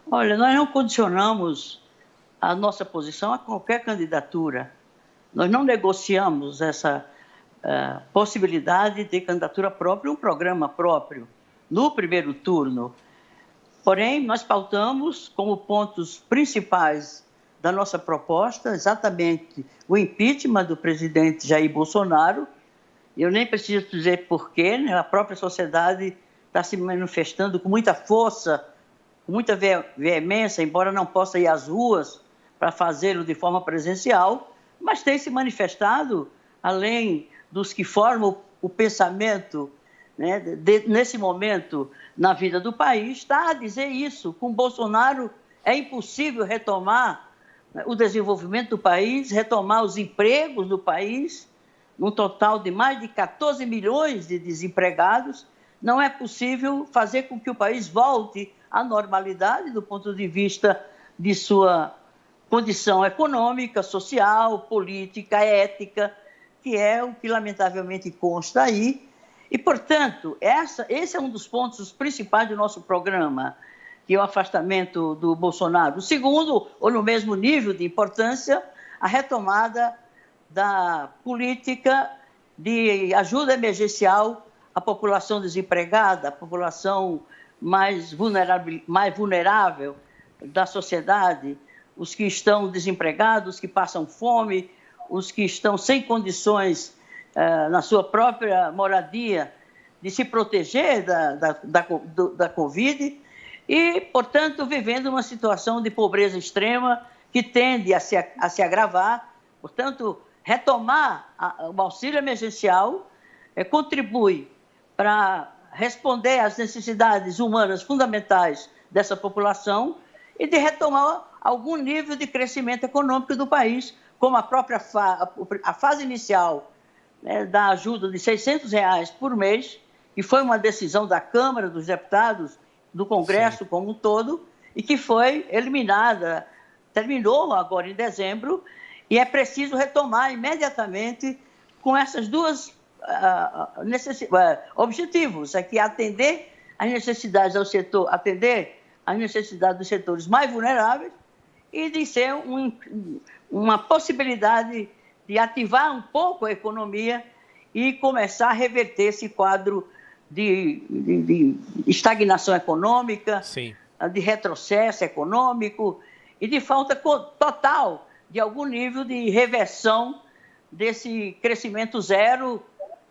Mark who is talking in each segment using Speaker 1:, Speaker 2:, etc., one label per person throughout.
Speaker 1: Olha, nós não condicionamos a nossa posição a qualquer candidatura. Nós não negociamos essa possibilidade de candidatura própria, um programa próprio, no primeiro turno. Porém, nós pautamos como pontos principais da nossa proposta exatamente o impeachment do presidente Jair Bolsonaro. Eu nem preciso dizer porquê, né? A própria sociedade está se manifestando com muita força, com muita veemência, embora não possa ir às ruas para fazê-lo de forma presencial, mas tem se manifestado, além dos que formam o pensamento, né, nesse momento na vida do país, está a dizer isso. Com Bolsonaro é impossível retomar o desenvolvimento do país, retomar os empregos do país, num total de mais de 14 milhões de desempregados. Não é possível fazer com que o país volte à normalidade do ponto de vista de sua condição econômica, social, política, ética, que é o que lamentavelmente consta aí. E, portanto, esse é um dos pontos principais do nosso programa, que é o afastamento do Bolsonaro. O segundo, ou no mesmo nível de importância, a retomada da política de ajuda emergencial à população desempregada, à população mais vulnerável da sociedade, os que estão desempregados, os que passam fome, os que estão sem condições na sua própria moradia de se proteger da Covid e, portanto, vivendo uma situação de pobreza extrema que tende a se agravar. Portanto, retomar o auxílio emergencial contribui para responder às necessidades humanas fundamentais dessa população e de retomar algum nível de crescimento econômico do país, como a própria a fase inicial, né, da ajuda de R$ 600 por mês, que foi uma decisão da Câmara dos Deputados, do Congresso Sim. como um todo, e que foi eliminada, terminou agora em dezembro, e é preciso retomar imediatamente com essas duas objetivos, que atender às necessidades do setor, atender às necessidades dos setores mais vulneráveis e de ser uma possibilidade de ativar um pouco a economia e começar a reverter esse quadro de estagnação econômica, Sim. de retrocesso econômico e de falta total de algum nível de reversão desse crescimento zero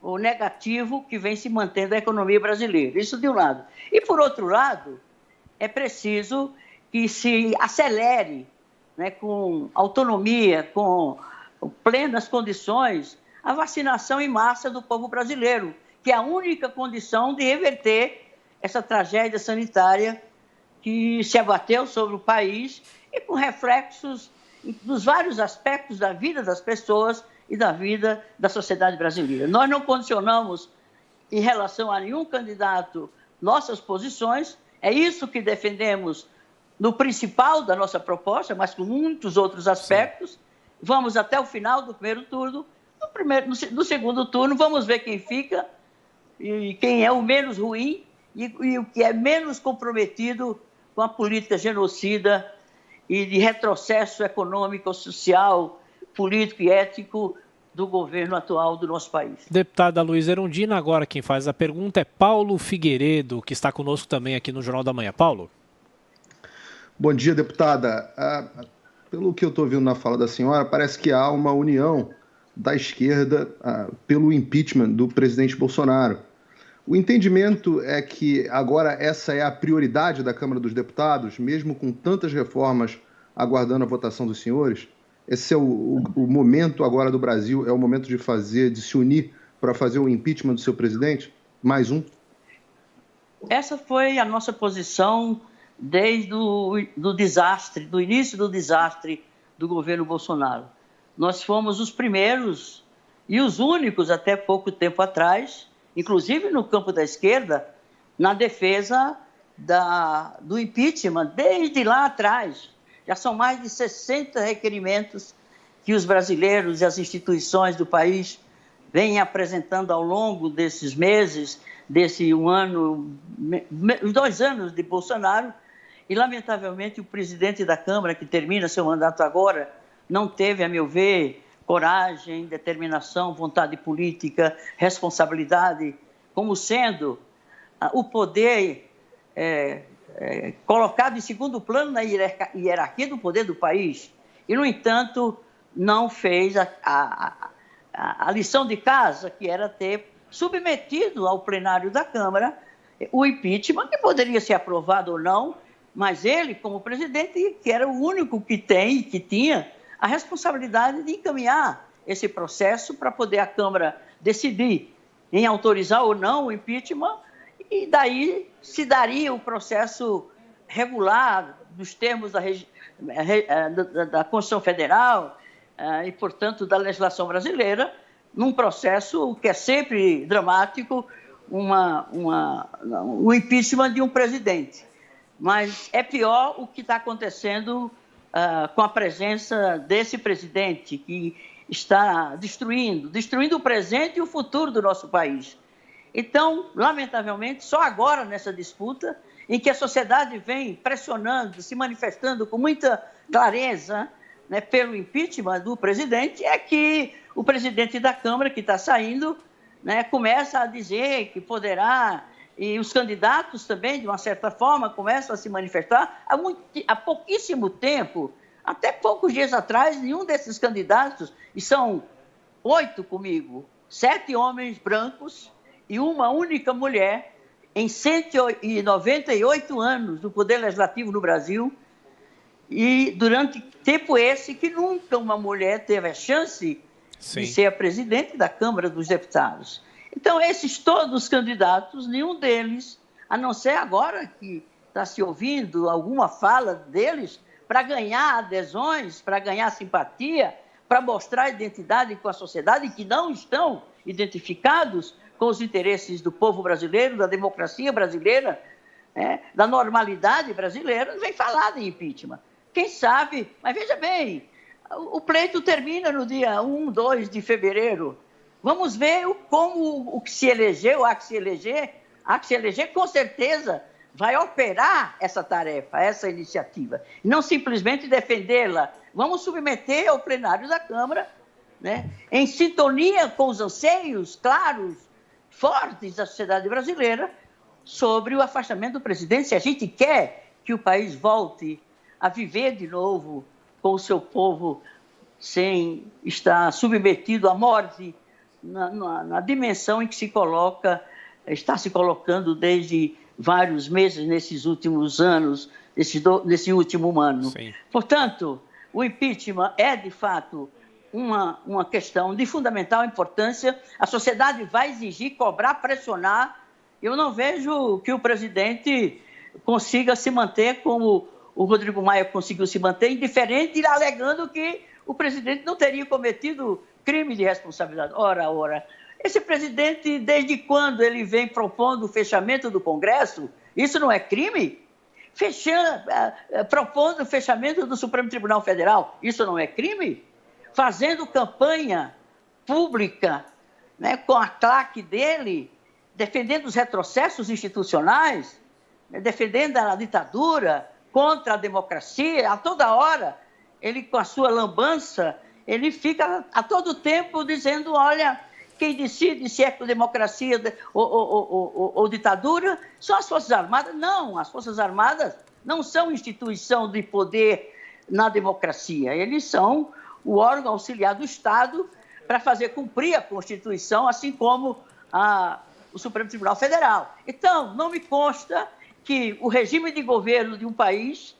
Speaker 1: ou negativo que vem se mantendo a economia brasileira. Isso de um lado. E, por outro lado, é preciso que se acelere, né, com autonomia, com plenas condições, a vacinação em massa do povo brasileiro, que é a única condição de reverter essa tragédia sanitária que se abateu sobre o país e com reflexos nos vários aspectos da vida das pessoas e da vida da sociedade brasileira. Nós não condicionamos em relação a nenhum candidato nossas posições, é isso que defendemos no principal da nossa proposta, mas com muitos outros aspectos. Sim. Vamos até o final do primeiro turno, no segundo turno vamos ver quem fica e quem é o menos ruim e o que é menos comprometido com a política genocida e de retrocesso econômico, social, político e ético do governo atual do nosso país.
Speaker 2: Deputada Luísa Erundina, agora quem faz a pergunta é Paulo Figueiredo, que está conosco também aqui no Jornal da Manhã. Paulo.
Speaker 3: Bom dia, deputada. Pelo que eu estou ouvindo na fala da senhora, parece que há uma união da esquerda pelo impeachment do presidente Bolsonaro. O entendimento é que agora essa é a prioridade da Câmara dos Deputados, mesmo com tantas reformas aguardando a votação dos senhores? Esse é o momento agora do Brasil, é o momento de se unir para fazer o impeachment do seu presidente? Mais um?
Speaker 1: Essa foi a nossa posição desde do início do desastre do governo Bolsonaro. Nós fomos os primeiros e os únicos até pouco tempo atrás, inclusive no campo da esquerda, na defesa do impeachment, desde lá atrás. Já são mais de 60 requerimentos que os brasileiros e as instituições do país vêm apresentando ao longo desses meses, desse 1 ano, 2 anos de Bolsonaro, e, lamentavelmente, o presidente da Câmara, que termina seu mandato agora, não teve, a meu ver, coragem, determinação, vontade política, responsabilidade, como sendo o poder colocado em segundo plano na hierarquia do poder do país. E, no entanto, não fez a lição de casa, que era ter submetido ao plenário da Câmara o impeachment, que poderia ser aprovado ou não, mas ele, como presidente, que era o único que tinha a responsabilidade de encaminhar esse processo para poder a Câmara decidir em autorizar ou não o impeachment, e daí se daria o processo regular dos termos da Constituição Federal e, portanto, da legislação brasileira, num processo que é sempre dramático, o impeachment de um presidente. Mas é pior o que está acontecendo com a presença desse presidente, que está destruindo o presente e o futuro do nosso país. Então, lamentavelmente, só agora nessa disputa, em que a sociedade vem pressionando, se manifestando com muita clareza, né, pelo impeachment do presidente, é que o presidente da Câmara, que está saindo, né, começa a dizer que poderá, e os candidatos também, de uma certa forma, começam a se manifestar. Há pouquíssimo tempo, até poucos dias atrás, nenhum desses candidatos, e são 8 comigo, 7 homens brancos e uma única mulher, em 198 anos do Poder Legislativo no Brasil, e durante tempo esse que nunca uma mulher teve a chance de ser a presidente da Câmara dos Deputados. Então, esses todos os candidatos, nenhum deles, a não ser agora que está se ouvindo alguma fala deles, para ganhar adesões, para ganhar simpatia, para mostrar identidade com a sociedade, que não estão identificados com os interesses do povo brasileiro, da democracia brasileira, da normalidade brasileira, não vem falar de impeachment. Quem sabe, mas veja bem, o pleito termina no dia 1, 2 de fevereiro. Vamos ver como o que se elegeu, há que se eleger, com certeza vai operar essa tarefa, essa iniciativa. E não simplesmente defendê-la. Vamos submeter ao plenário da Câmara, né, em sintonia com os anseios claros, fortes da sociedade brasileira, sobre o afastamento do presidente, se a gente quer que o país volte a viver de novo com o seu povo sem estar submetido à morte na dimensão em que está se colocando desde vários meses nesses últimos anos, nesse último ano. Sim. Portanto, o impeachment é, de fato, uma questão de fundamental importância. A sociedade vai exigir, cobrar, pressionar. Eu não vejo que o presidente consiga se manter como o Rodrigo Maia conseguiu se manter, indiferente, alegando que o presidente não teria cometido crime de responsabilidade. Ora, esse presidente, desde quando ele vem propondo o fechamento do Congresso, isso não é crime? Propondo o fechamento do Supremo Tribunal Federal, isso não é crime? Fazendo campanha pública, né, com a claque dele, defendendo os retrocessos institucionais, né, defendendo a ditadura, contra a democracia, a toda hora, ele com a sua lambança, ele fica a todo tempo dizendo, olha, quem decide se é democracia ou ditadura são as Forças Armadas. Não, as Forças Armadas não são instituição de poder na democracia, eles são o órgão auxiliar do Estado para fazer cumprir a Constituição, assim como o Supremo Tribunal Federal. Então, não me consta que o regime de governo de um país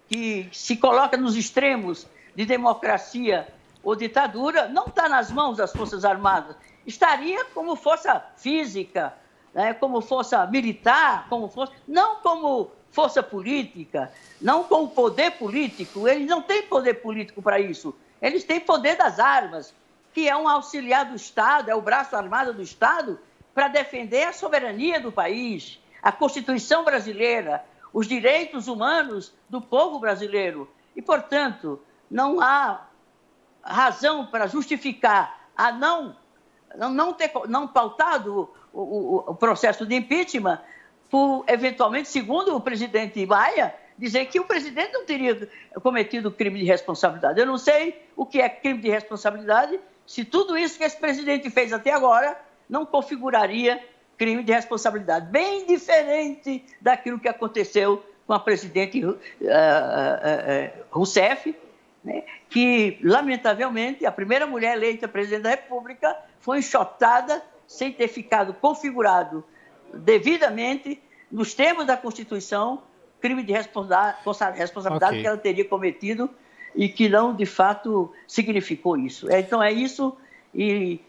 Speaker 1: que se coloca nos extremos de democracia ou ditadura não está nas mãos das Forças Armadas. Estaria como força física, né, como força militar, não como força política, não como poder político. Eles não têm poder político para isso. Eles têm poder das armas, que é um auxiliar do Estado, é o braço armado do Estado para defender a soberania do país, a Constituição brasileira, os direitos humanos do povo brasileiro. E, portanto, não há razão para justificar a não pautado o processo de impeachment por, eventualmente, segundo o presidente Maia, dizer que o presidente não teria cometido crime de responsabilidade. Eu não sei o que é crime de responsabilidade, se tudo isso que esse presidente fez até agora não configuraria crime de responsabilidade. Bem diferente daquilo que aconteceu com a presidente Rousseff, né, que, lamentavelmente, a primeira mulher eleita presidente da República foi enxotada sem ter ficado configurado devidamente, nos termos da Constituição, crime de responsabilidade que ela teria cometido e que não, de fato, significou isso. Então, é isso e,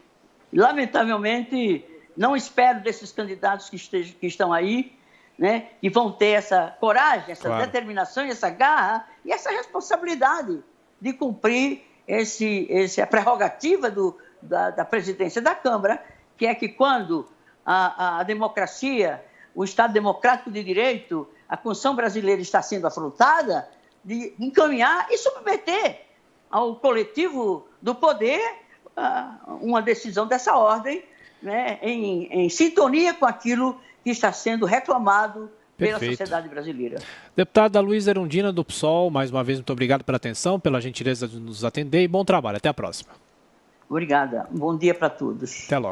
Speaker 1: lamentavelmente, não espero desses candidatos que estão aí, né, que vão ter essa coragem, essa determinação, essa garra e essa responsabilidade de cumprir a prerrogativa da presidência da Câmara, que é que quando a democracia, o Estado democrático de direito, a Constituição brasileira está sendo afrontada, de encaminhar e submeter ao coletivo do poder uma decisão dessa ordem, né, em sintonia com aquilo que está sendo reclamado pela sociedade brasileira.
Speaker 2: Deputada Luísa Erundina, do PSOL, mais uma vez, muito obrigado pela atenção, pela gentileza de nos atender e bom trabalho. Até a próxima.
Speaker 1: Obrigada. Bom dia para todos.
Speaker 2: Até logo.